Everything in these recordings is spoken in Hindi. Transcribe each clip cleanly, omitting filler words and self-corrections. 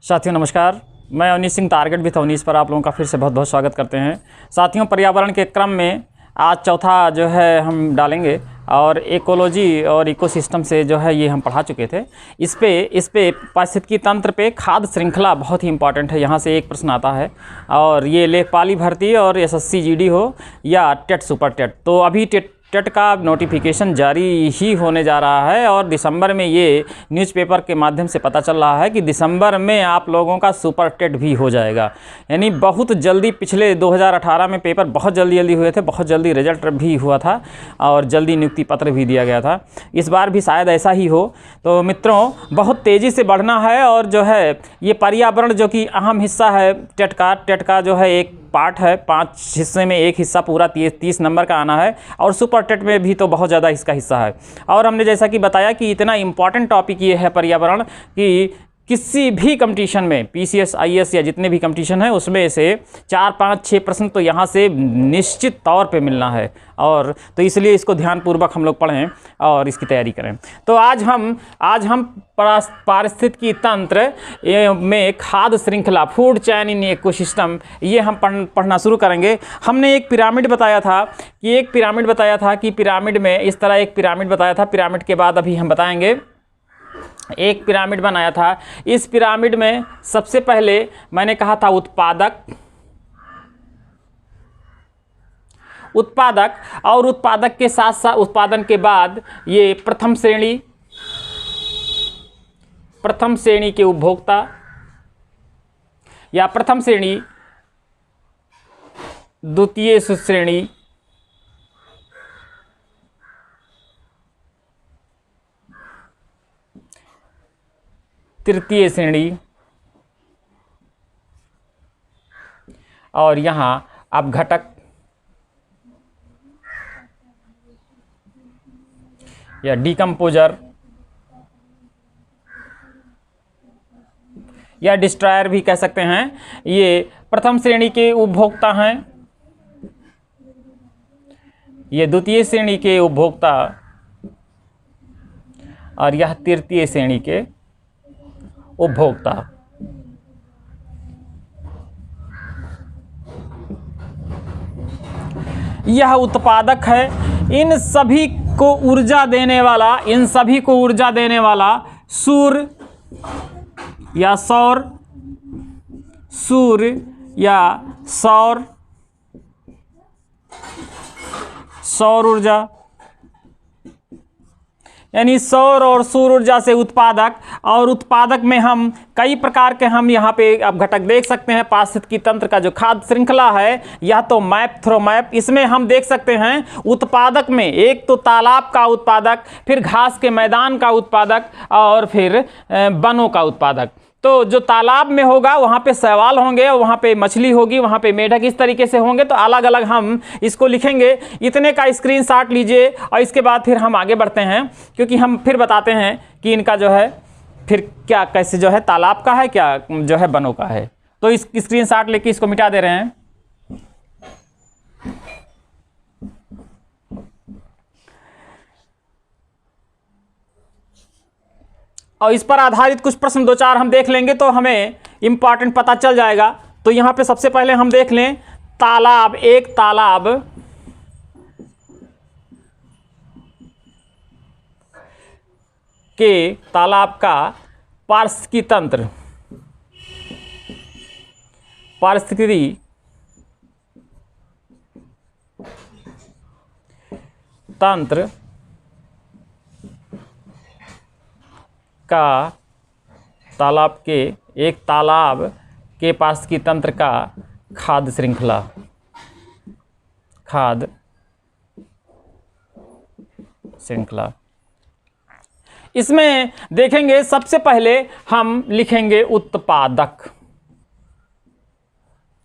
साथियों नमस्कार, मैं अवनीश सिंह टारगेट विथ अवनीश पर आप लोगों का फिर से बहुत बहुत स्वागत करते हैं। साथियों, पर्यावरण के क्रम में आज चौथा जो है हम डालेंगे और इकोलॉजी और इकोसिस्टम से जो है ये हम पढ़ा चुके थे। इस पे पारिस्थितिकी तंत्र पे खाद्य श्रृंखला बहुत ही इंपॉर्टेंट है। यहाँ से एक प्रश्न आता है और ये लेखपाली भर्ती और एसएससी जीडी हो या टेट सुपर टेट, तो अभी टेट का नोटिफिकेशन जारी ही होने जा रहा है और दिसंबर में ये न्यूज़पेपर के माध्यम से पता चल रहा है कि दिसंबर में आप लोगों का सुपर टेट भी हो जाएगा। यानी बहुत जल्दी, पिछले 2018 में पेपर बहुत जल्दी हुए थे, बहुत जल्दी रिजल्ट भी हुआ था और जल्दी नियुक्ति पत्र भी दिया गया था। इस बार भी शायद ऐसा ही हो। तो मित्रों, बहुत तेज़ी से बढ़ना है और जो है ये पर्यावरण जो कि अहम हिस्सा है टेट का जो है एक पार्ट है। 5 हिस्से में एक हिस्सा पूरा 30 नंबर का आना है और सुपर टेट में भी तो बहुत ज़्यादा इसका हिस्सा है। और हमने जैसा कि बताया कि इतना इम्पॉर्टेंट टॉपिक ये है पर्यावरण कि किसी भी कंपटीशन में पीसीएस, आईएएस या जितने भी कंपटीशन है उसमें से 4, 5, 6 प्रश्न तो यहाँ से निश्चित तौर पे मिलना है। और तो इसलिए इसको ध्यानपूर्वक हम लोग पढ़ें और इसकी तैयारी करें। तो आज हम पारिस्थितिकी तंत्र में खाद्य श्रृंखला, फूड चेन इन इकोसिस्टम, ये हम पढ़ना शुरू करेंगे। हमने एक पिरामिड बताया था कि पिरामिड में इस तरह एक पिरामिड बताया था। पिरामिड के बाद अभी हम बताएंगे एक पिरामिड बनाया था। इस पिरामिड में सबसे पहले मैंने कहा था उत्पादक और उत्पादक के साथ साथ उत्पादन के बाद ये प्रथम श्रेणी के उपभोक्ता या प्रथम श्रेणी, द्वितीय श्रेणी, तृतीय श्रेणी और यहाँ अब घटक या डिकम्पोजर या डिस्ट्रॉयर भी कह सकते हैं। ये प्रथम श्रेणी के उपभोक्ता हैं, ये द्वितीय श्रेणी के उपभोक्ता और यह तृतीय श्रेणी के उपभोक्ता। यह उत्पादक है। इन सभी को ऊर्जा देने वाला सूर्य या सौर ऊर्जा, यानी सौर और सूर्य ऊर्जा से उत्पादक। और उत्पादक में हम कई प्रकार के हम यहाँ पे अब घटक देख सकते हैं। पारिस्थितिकी तंत्र का जो खाद्य श्रृंखला है, यह तो मैप, इसमें हम देख सकते हैं उत्पादक में एक तो तालाब का उत्पादक, फिर घास के मैदान का उत्पादक और फिर वनों का उत्पादक। तो जो तालाब में होगा वहाँ पे शैवाल होंगे, वहाँ पे मछली होगी, वहाँ पे मेढक, इस तरीके से होंगे। तो अलग अलग हम इसको लिखेंगे। इतने का स्क्रीनशॉट लीजिए और इसके बाद फिर हम आगे बढ़ते हैं, क्योंकि हम फिर बताते हैं कि इनका जो है फिर क्या कैसे जो है तालाब का है, क्या जो है वनों का है। तो इस स्क्रीनशॉट लेके इसको मिटा दे रहे हैं। और इस पर आधारित कुछ प्रश्न 2-4 हम देख लेंगे तो हमें इंपॉर्टेंट पता चल जाएगा। तो यहां पे सबसे पहले हम देख लें तालाब। एक तालाब का पारिस्थितिकी तंत्र का तालाब के पारिस्थितिकी तंत्र का खाद्य श्रृंखला। इसमें देखेंगे सबसे पहले हम लिखेंगे उत्पादक।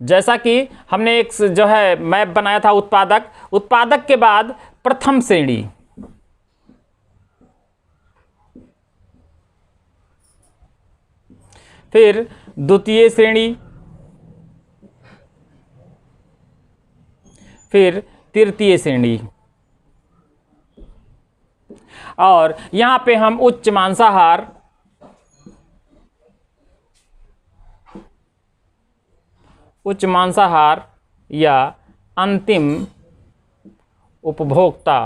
जैसा कि हमने एक जो है मैप बनाया था उत्पादक के बाद प्रथम श्रेणी, फिर द्वितीय श्रेणी, फिर तृतीय श्रेणी। और यहाँ पे हम उच्च मांसाहार उच्च मांसाहार या अंतिम उपभोक्ता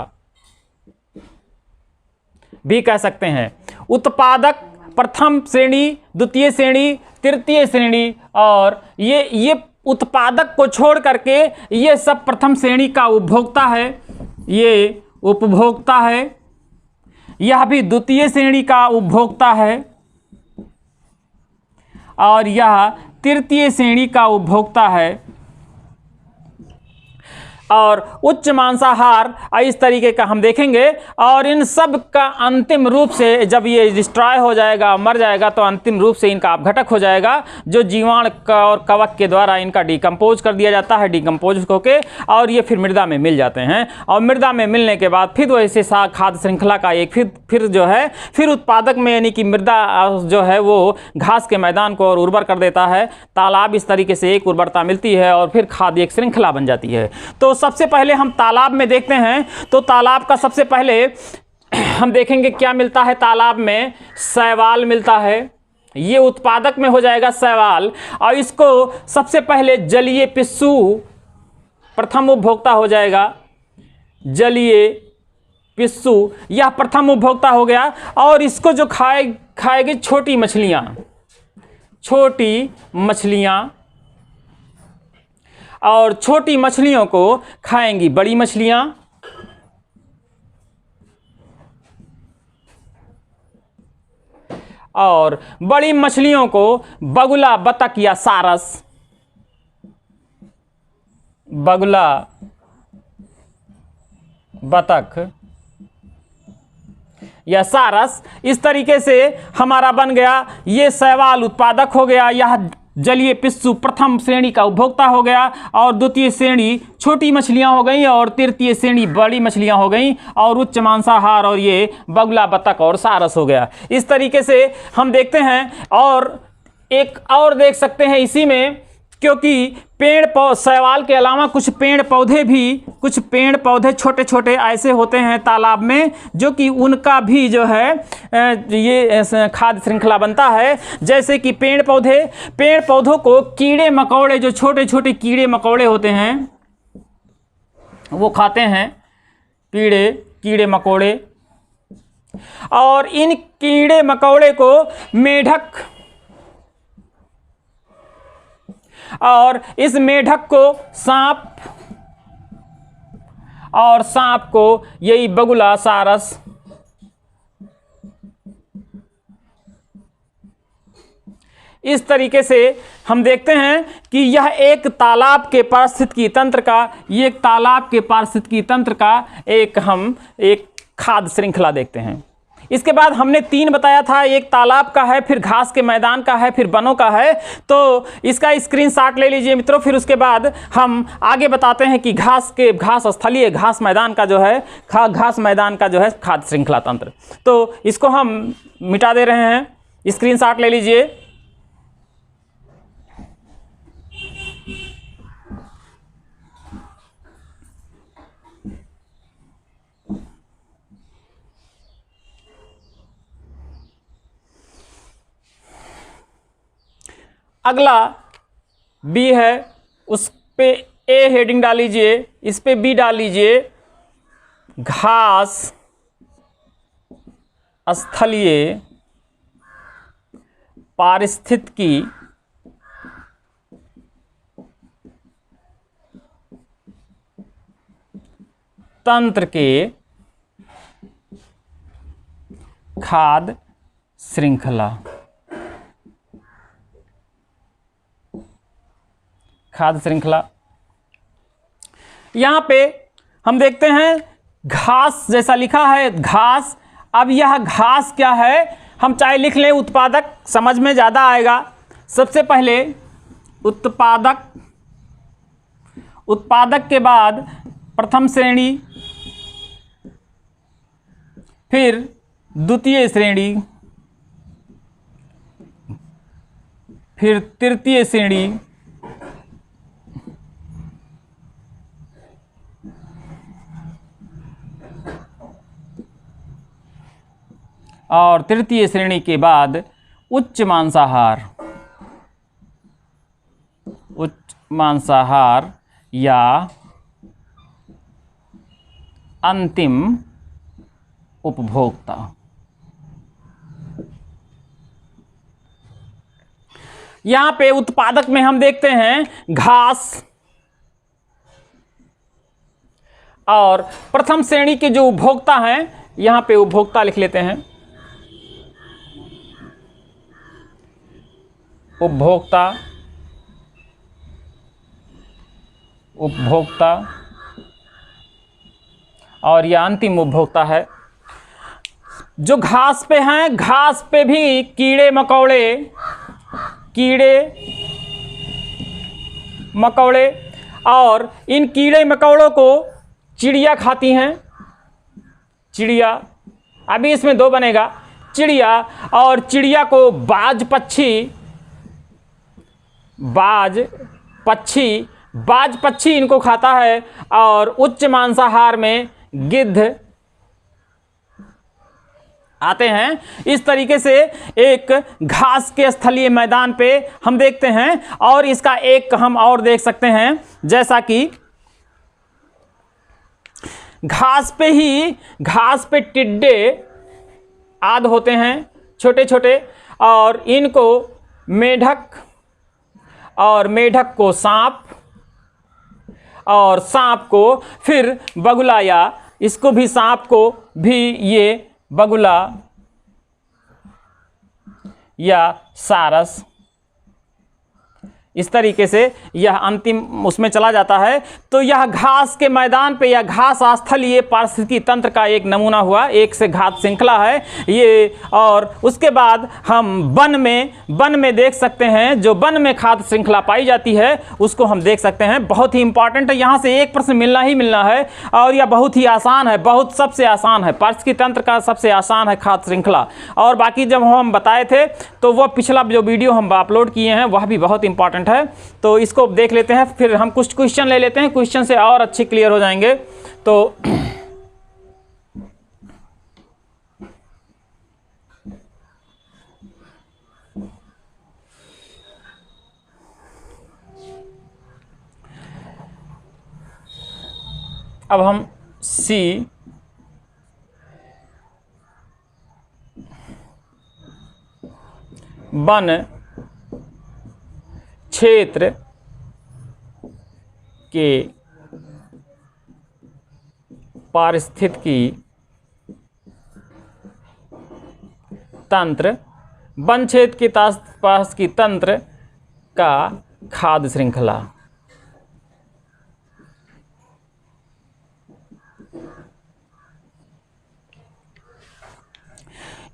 भी कह सकते हैं। उत्पादक प्रथम श्रेणी, द्वितीय श्रेणी, तृतीय श्रेणी, और ये उत्पादक को छोड़ करके ये सब प्रथम श्रेणी का उपभोक्ता है, ये उपभोक्ता है। यह भी द्वितीय श्रेणी का उपभोक्ता है और यह तृतीय श्रेणी का उपभोक्ता है। और उच्च मांसाहार इस तरीके का हम देखेंगे, और इन सब का अंतिम रूप से जब ये डिस्ट्रॉय हो जाएगा, मर जाएगा, तो अंतिम रूप से इनका अपघटक हो जाएगा, जो जीवाणु और कवक के द्वारा इनका डिकम्पोज कर दिया जाता है, डिकम्पोज होके, और ये फिर मृदा में मिल जाते हैं। और मृदा में मिलने के बाद फिर वैसे खाद्य श्रृंखला का एक फिर जो है फिर उत्पादक में, यानी कि मृदा जो है वो घास के मैदान को और उर्वर कर देता है। तालाब इस तरीके से एक उर्वरता मिलती है और फिर खाद्य एक श्रृंखला बन जाती है। तो सबसे पहले हम तालाब में देखते हैं, तो तालाब का सबसे पहले हम देखेंगे क्या मिलता है। तालाब में शैवाल मिलता है, ये उत्पादक में हो जाएगा शैवाल, और इसको सबसे पहले जलीय पिस्सू प्रथम उपभोक्ता हो जाएगा। जलीय पिस्सू यह प्रथम उपभोक्ता हो गया, और इसको जो खाएगी छोटी मछलियां, और छोटी मछलियों को खाएंगी बड़ी मछलियां, और बड़ी मछलियों को बगुला बतख या सारस, बगुला बतख या सारस, इस तरीके से हमारा बन गया। ये शैवाल उत्पादक हो गया, यह जलीय पिस्सू प्रथम श्रेणी का उपभोक्ता हो गया, और द्वितीय श्रेणी छोटी मछलियां हो गई, और तृतीय श्रेणी बड़ी मछलियां हो गई, और उच्च मांसाहार और ये बगुला बतख और सारस हो गया। इस तरीके से हम देखते हैं। और एक और देख सकते हैं इसी में, क्योंकि शैवाल के अलावा कुछ पेड़ पौधे छोटे छोटे ऐसे होते हैं तालाब में, जो कि उनका भी जो है ये खाद्य श्रृंखला बनता है। जैसे कि पेड़ पौधों को कीड़े मकोड़े, जो छोटे छोटे कीड़े मकोड़े होते हैं वो खाते हैं, कीड़े मकोड़े। और इन कीड़े मकोड़े को मेढक, और इस मेढक को सांप, और सांप को यही बगुला सारस। इस तरीके से हम देखते हैं कि यह एक तालाब के पारिस्थितिकी तंत्र का एक खाद्य श्रृंखला देखते हैं। इसके बाद हमने 3 बताया था, एक तालाब का है, फिर घास के मैदान का है, फिर वनों का है। तो इसका स्क्रीनशॉट ले लीजिए मित्रों। फिर उसके बाद हम आगे बताते हैं कि स्थलीय घास मैदान का जो है खाद्य श्रृंखला तंत्र। तो इसको हम मिटा दे रहे हैं, स्क्रीनशॉट ले लीजिए। अगला बी है, उस पे ए हेडिंग डाल लीजिए, इस पे बी डाल लीजिए। घास स्थलीय पारिस्थितिकी तंत्र के खाद्य श्रृंखला। यहां पे हम देखते हैं घास जैसा लिखा है, घास। अब यह घास क्या है, हम चाहे लिख लें उत्पादक, समझ में ज़्यादा आएगा। सबसे पहले उत्पादक के बाद प्रथम श्रेणी, फिर द्वितीय श्रेणी, फिर तृतीय श्रेणी, और तृतीय श्रेणी के बाद उच्च मांसाहार मांसाहार या अंतिम उपभोक्ता। यहां पे उत्पादक में हम देखते हैं घास, और प्रथम श्रेणी के जो उपभोक्ता हैं, यहां पे उपभोक्ता लिख लेते हैं, उपभोक्ता, उपभोक्ता, और यह अंतिम उपभोक्ता है। जो घास पे हैं, घास पे भी कीड़े मकोड़े, और इन कीड़े मकोड़ों को चिड़िया खाती हैं। चिड़िया, अभी इसमें दो बनेगा, चिड़िया, और चिड़िया को बाज पक्षी इनको खाता है। और उच्च मांसाहार में गिद्ध आते हैं। इस तरीके से एक घास के स्थलीय मैदान पे हम देखते हैं। और इसका एक हम और देख सकते हैं, जैसा कि घास पे टिड्डे आदि होते हैं, छोटे छोटे, और इनको मेढक, और मेढक को सांप, और सांप को फिर बगुला, या इसको भी, सांप को भी ये बगुला या सारस, इस तरीके से यह अंतिम उसमें चला जाता है। तो यह घास के मैदान पे या घास स्थलीय पारिस्थितिकी तंत्र का एक नमूना हुआ, एक से घात श्रृंखला है ये। और उसके बाद हम वन में देख सकते हैं, जो वन में खाद्य श्रृंखला पाई जाती है उसको हम देख सकते हैं। बहुत ही इंपॉर्टेंट है, यहाँ से एक प्रश्न मिलना ही मिलना है, और यह बहुत ही आसान है, सबसे आसान है, पारिस्थितिकी तंत्र का सबसे आसान है खाद्य श्रृंखला। और बाकी जब हम बताए थे तो वह पिछला जो वीडियो हम अपलोड किए हैं वह भी बहुत इंपॉर्टेंट है। तो इसको देख लेते हैं, फिर हम कुछ क्वेश्चन ले लेते हैं, क्वेश्चन से और अच्छे क्लियर हो जाएंगे। तो अब हम सी वन क्षेत्र के पारिस्थितिकी तंत्र, वन क्षेत्र के पास की तंत्र का खाद्य श्रृंखला।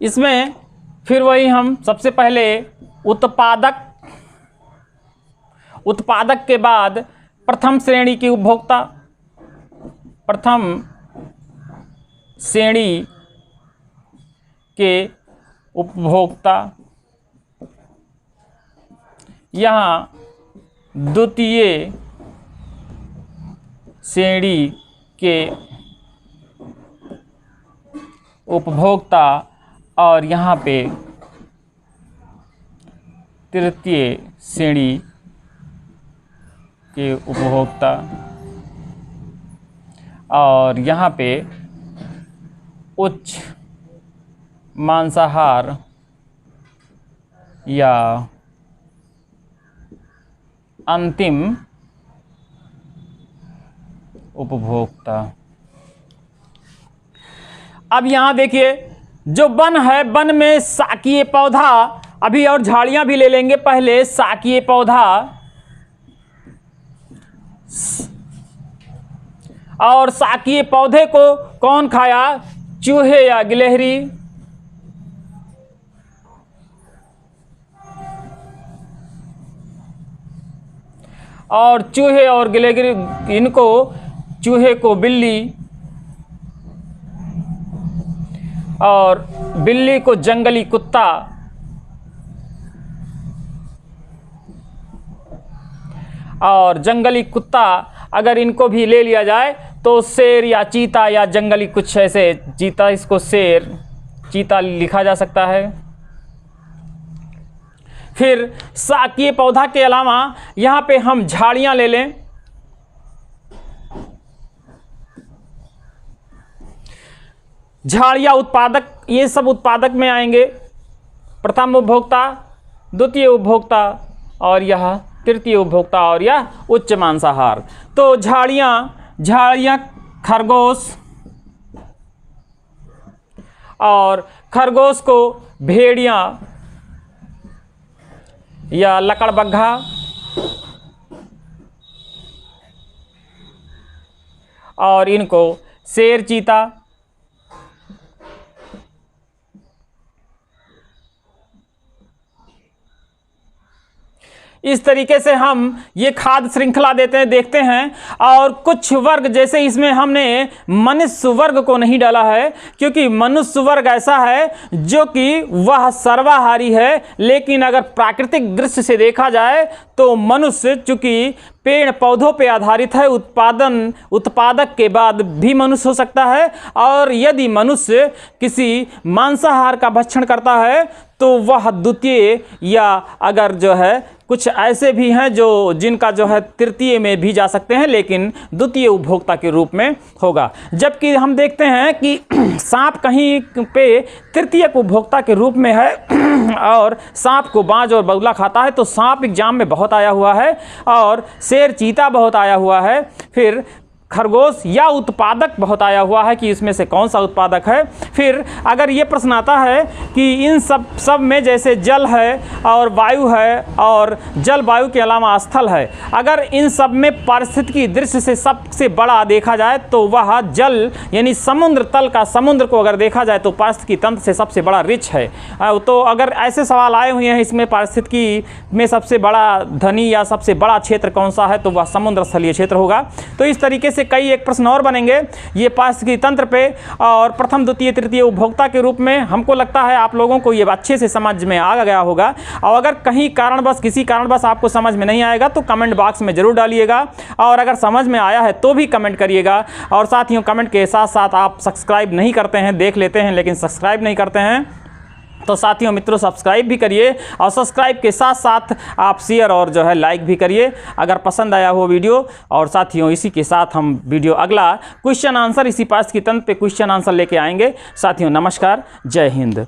इसमें फिर वही हम सबसे पहले उत्पादक के बाद प्रथम श्रेणी की उपभोक्ता, प्रथम श्रेणी के उपभोक्ता, यहाँ द्वितीय श्रेणी के उपभोक्ता, और यहाँ पे तृतीय श्रेणी के उपभोक्ता, और यहाँ पे उच्च मांसाहार या अंतिम उपभोक्ता। अब यहाँ देखिए, जो वन है, वन में शाकीय पौधा, अभी और झाड़ियां भी ले लेंगे, पहले शाकीय पौधा, और शाकीय पौधे को कौन खाया? चूहे या गिलहरी। और चूहे और गिलहरी, इनको, चूहे को बिल्ली, और बिल्ली को जंगली कुत्ता, और जंगली कुत्ता अगर इनको भी ले लिया जाए तो शेर या चीता या जंगली कुछ ऐसे, चीता, इसको शेर, चीता लिखा जा सकता है। फिर शाकीय पौधा के अलावा यहाँ पे हम झाड़ियाँ ले लें। झाड़ियाँ उत्पादक, ये सब उत्पादक में आएंगे। प्रथम उपभोक्ता, द्वितीय उपभोक्ता और यह तृतीय उपभोक्ता और यह उच्च मांसाहार। तो झाड़ियाँ खरगोश, और खरगोश को भेड़िया या लकड़बग्घा, और इनको शेर चीता, इस तरीके से हम ये खाद्य श्रृंखला देखते हैं। और कुछ वर्ग, जैसे इसमें हमने मनुष्य वर्ग को नहीं डाला है, क्योंकि मनुष्य वर्ग ऐसा है जो कि वह सर्वाहारी है। लेकिन अगर प्राकृतिक दृष्टि से देखा जाए तो मनुष्य चूंकि पेड़ पौधों पे आधारित है, उत्पादक के बाद भी मनुष्य हो सकता है। और यदि मनुष्य किसी मांसाहार का भक्षण करता है तो वह द्वितीय, या अगर जो है कुछ ऐसे भी हैं जिनका जो है तृतीय में भी जा सकते हैं, लेकिन द्वितीय उपभोक्ता के रूप में होगा। जबकि हम देखते हैं कि सांप कहीं पे तृतीय उपभोक्ता के रूप में है और सांप को बाज और बगुला खाता है। तो सांप एग्जाम में बहुत आया हुआ है और शेर चीता बहुत आया हुआ है। फिर खरगोश या उत्पादक बहुत आया हुआ है कि इसमें से कौन सा उत्पादक है। फिर अगर ये प्रश्न आता है कि इन सब में जैसे जल है और वायु है, और जल वायु के अलावा स्थल है, अगर इन सब में पारिस्थितिकी दृष्टि से सबसे बड़ा देखा जाए तो वह जल यानी समुद्र तल का, समुद्र को अगर देखा जाए तो पारिस्थितिकी तंत्र से सबसे बड़ा रिच है। तो अगर ऐसे सवाल आए हुए हैं इसमें पारिस्थितिकी में सबसे बड़ा धनी या सबसे बड़ा क्षेत्र कौन सा है, तो वह समुद्र स्थलीय क्षेत्र होगा। तो इस तरीके से कई एक प्रश्न और बनेंगे ये पारिस्थितिकी तंत्र पे, और प्रथम द्वितीय तृतीय उपभोक्ता के रूप में। हमको लगता है आप लोगों को ये अच्छे से समझ में आ गया होगा। और अगर कहीं किसी कारणवश आपको समझ में नहीं आएगा तो कमेंट बॉक्स में जरूर डालिएगा, और अगर समझ में आया है तो भी कमेंट करिएगा। और साथियों, कमेंट के साथ साथ आप सब्सक्राइब नहीं करते हैं, देख लेते हैं लेकिन सब्सक्राइब नहीं करते हैं, तो साथियों मित्रों सब्सक्राइब भी करिए, और सब्सक्राइब के साथ साथ आप शेयर और जो है लाइक भी करिए अगर पसंद आया हो वीडियो। और साथियों इसी के साथ हम वीडियो अगला क्वेश्चन आंसर, इसी पारिस्थितिकी तंत्र पे क्वेश्चन आंसर लेके आएंगे। साथियों नमस्कार, जय हिंद।